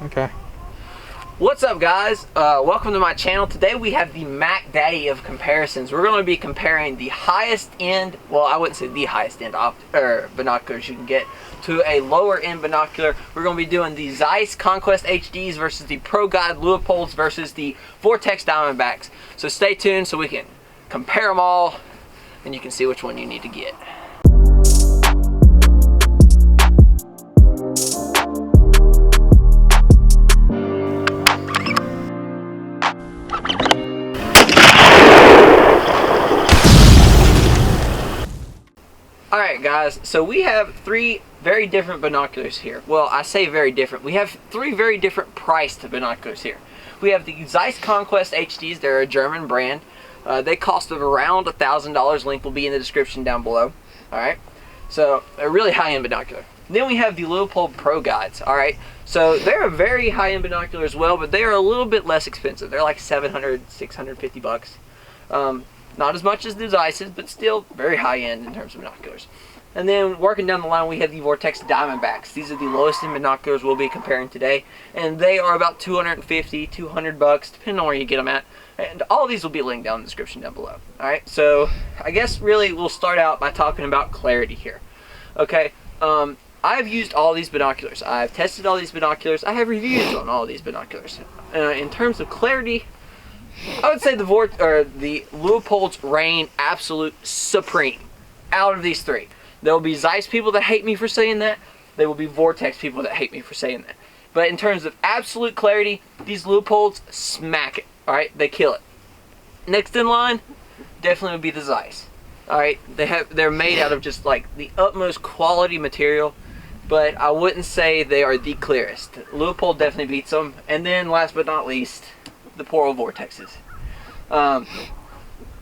Okay. What's up, guys? Welcome to my channel. Today we have the Mac Daddy of comparisons. We're going to be comparing the highest end, well, I wouldn't say the highest end binoculars you can get, to a lower end binocular. We're going to be doing the Zeiss Conquest HDs versus the Pro Guide Leupolds versus the Vortex Diamondbacks. So stay tuned so we can compare them all and you can see which one you need to get. Alright guys, so we have three very different binoculars here. Well, I say very different. We have three very different priced binoculars here. We have the Zeiss Conquest HDs. They're a German brand. They cost around $1,000. Link will be in the description down below. Alright, so a really high-end binocular. Then we have the Leupold Pro Guides. Alright, so they're a very high-end binocular as well, but they are a little bit less expensive. They're like $700, $650. Not as much as the Zeiss's, but still very high-end in terms of binoculars. And then working down the line, we have the Vortex Diamondbacks. These are the lowest end binoculars we'll be comparing today, and they are about $250, $200, depending on where you get them at. And all of these will be linked down in the description down below. Alright, so I guess really we'll start out by talking about clarity here. Okay, I've used all these binoculars. I've tested all these binoculars. I have reviews on all these binoculars. In terms of clarity, I would say the Leupolds reign absolute supreme out of these three. There will be Zeiss people that hate me for saying that. There will be Vortex people that hate me for saying that. But in terms of absolute clarity, these Leupolds smack it. Alright, they kill it. Next in line, definitely would be the Zeiss. Alright, they're made out of just like the utmost quality material, but I wouldn't say they are the clearest. Leupold definitely beats them. And then last but not least, the poor old Vortexes. I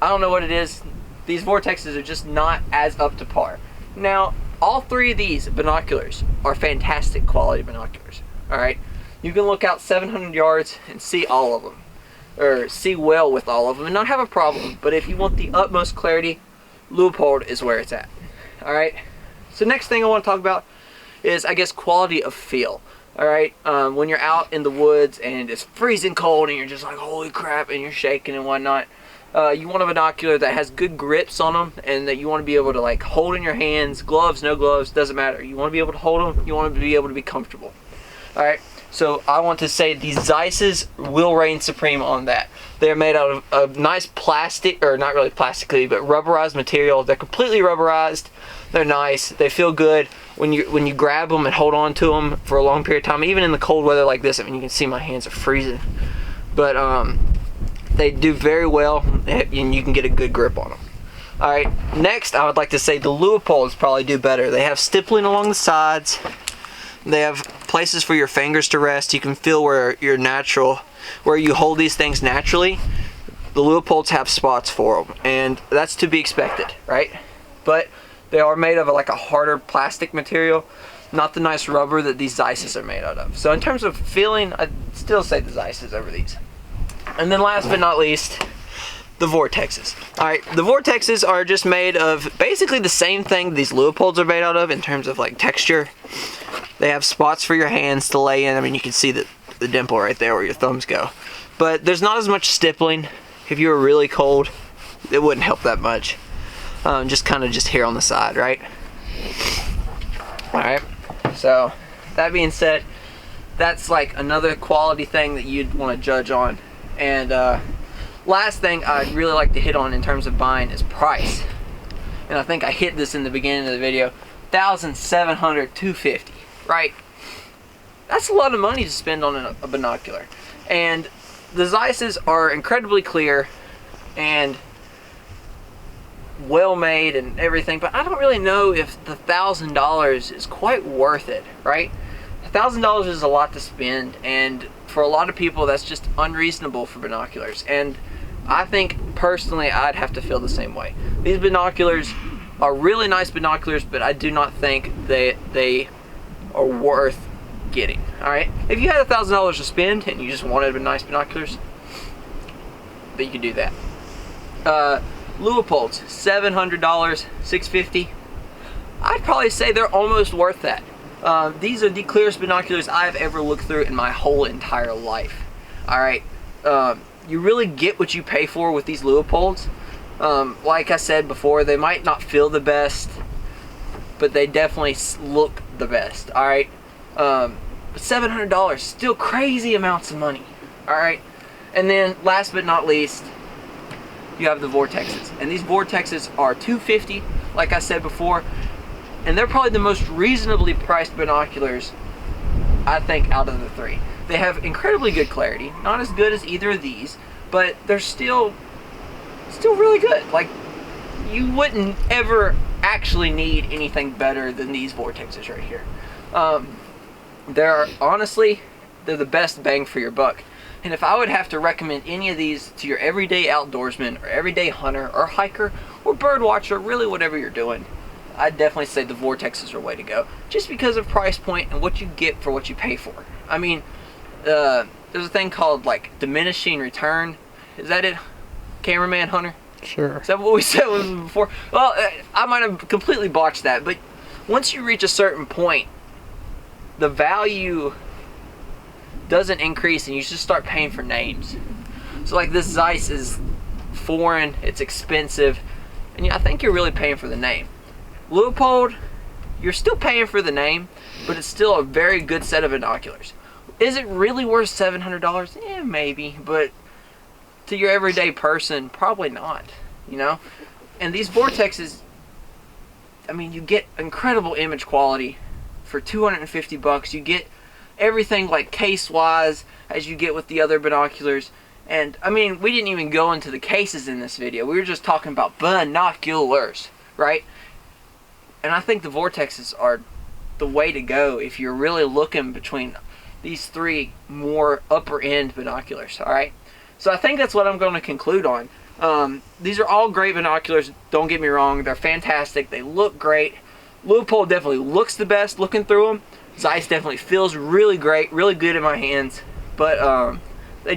don't know what it is. These Vortexes are just not as up to par. Now, all three of these binoculars are fantastic quality binoculars. Alright, you can look out 700 yards and see all of them, or see well with all of them and not have a problem. But if you want the utmost clarity, Leupold is where it's at. Alright, so next thing I want to talk about is, I guess, quality of feel. Alright, when you're out in the woods and it's freezing cold and you're just like, holy crap, and you're shaking and whatnot, you want a binocular that has good grips on them and that you want to be able to like hold in your hands, gloves, no gloves, doesn't matter. You want to be able to hold them, you want them to be able to be comfortable. Alright, so I want to say these Zeiss's will reign supreme on that. They're made out of a nice plastic, or not really plastically, but rubberized material. They're completely rubberized. They're nice. They feel good when you grab them and hold on to them for a long period of time, even in the cold weather like this. I mean, you can see my hands are freezing, but they do very well, and you can get a good grip on them. All right, next I would like to say the Leupolds probably do better. They have stippling along the sides. They have places for your fingers to rest. You can feel where you hold these things naturally. The Leupolds have spots for them, and that's to be expected, right? But they are made of like a harder plastic material, not the nice rubber that these Zeiss's are made out of. So in terms of feeling, I'd still say the Zeiss's over these. And then last but not least, the Vortexes. Alright, the Vortexes are just made of basically the same thing these Leupolds are made out of in terms of like texture. They have spots for your hands to lay in. I mean, you can see the dimple right there where your thumbs go. But there's not as much stippling. If you were really cold, it wouldn't help that much. Just kind of just here on the side, right? Alright, so that being said, that's like another quality thing that you'd want to judge on. And last thing I'd really like to hit on in terms of buying is price. And I think I hit this in the beginning of the video. $1,700, $250, right? That's a lot of money to spend on a binocular. And the Zeiss's are incredibly clear and well made and everything, but I don't really know if the $1,000 is quite worth it, right? $1,000 is a lot to spend, and for a lot of people that's just unreasonable for binoculars. And I think personally I'd have to feel the same way. These binoculars are really nice binoculars, but I do not think they are worth getting. Alright, if you had $1,000 to spend and you just wanted nice binoculars, then you could do that. Leupolds, $700, $650. I'd probably say they're almost worth that. These are the clearest binoculars I've ever looked through in my whole entire life. Alright, you really get what you pay for with these Leupolds. Like I said before, they might not feel the best, but they definitely look the best. Alright, but $700, still crazy amounts of money. Alright, and then last but not least, you have the Vortexes. And these Vortexes are $250, like I said before, and they're probably the most reasonably priced binoculars, I think, out of the three. They have incredibly good clarity, not as good as either of these, but they're still really good. Like, you wouldn't ever actually need anything better than these Vortexes right here. Honestly, they're the best bang for your buck. And if I would have to recommend any of these to your everyday outdoorsman or everyday hunter or hiker or bird watcher, really whatever you're doing, I'd definitely say the Vortexes are the way to go. Just because of price point and what you get for what you pay for. I mean, there's a thing called like diminishing return. Is that it, cameraman Hunter? Sure. Is that what we said before? Well, I might have completely botched that, but once you reach a certain point, the value doesn't increase and you just start paying for names. So like this Zeiss is foreign, it's expensive, and I think you're really paying for the name. Leupold, you're still paying for the name, but it's still a very good set of binoculars. Is it really worth $700? Yeah, maybe, but to your everyday person, probably not, you know? And these Vortexes, I mean, you get incredible image quality for $250. You get everything like case-wise as you get with the other binoculars. And, I mean, we didn't even go into the cases in this video. We were just talking about binoculars, right? And I think the Vortexes are the way to go if you're really looking between these three more upper-end binoculars, alright? So I think that's what I'm going to conclude on. These are all great binoculars, don't get me wrong. They're fantastic. They look great. Leupold definitely looks the best looking through them. Zeiss definitely feels really great, really good in my hands. But they're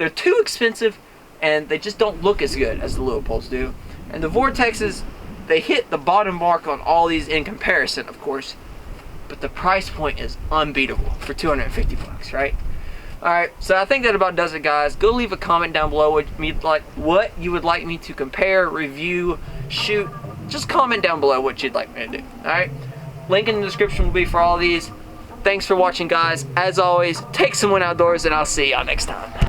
too expensive and they just don't look as good as the Leupolds do. And the Vortexes, they hit the bottom mark on all these in comparison, of course. But the price point is unbeatable for $250, right? Alright, so I think that about does it, guys. Go leave a comment down below what you would like me to compare, review, shoot. Just comment down below what you'd like me to do. Alright? Link in the description will be for all these. Thanks for watching, guys. As always, take someone outdoors, and I'll see y'all next time.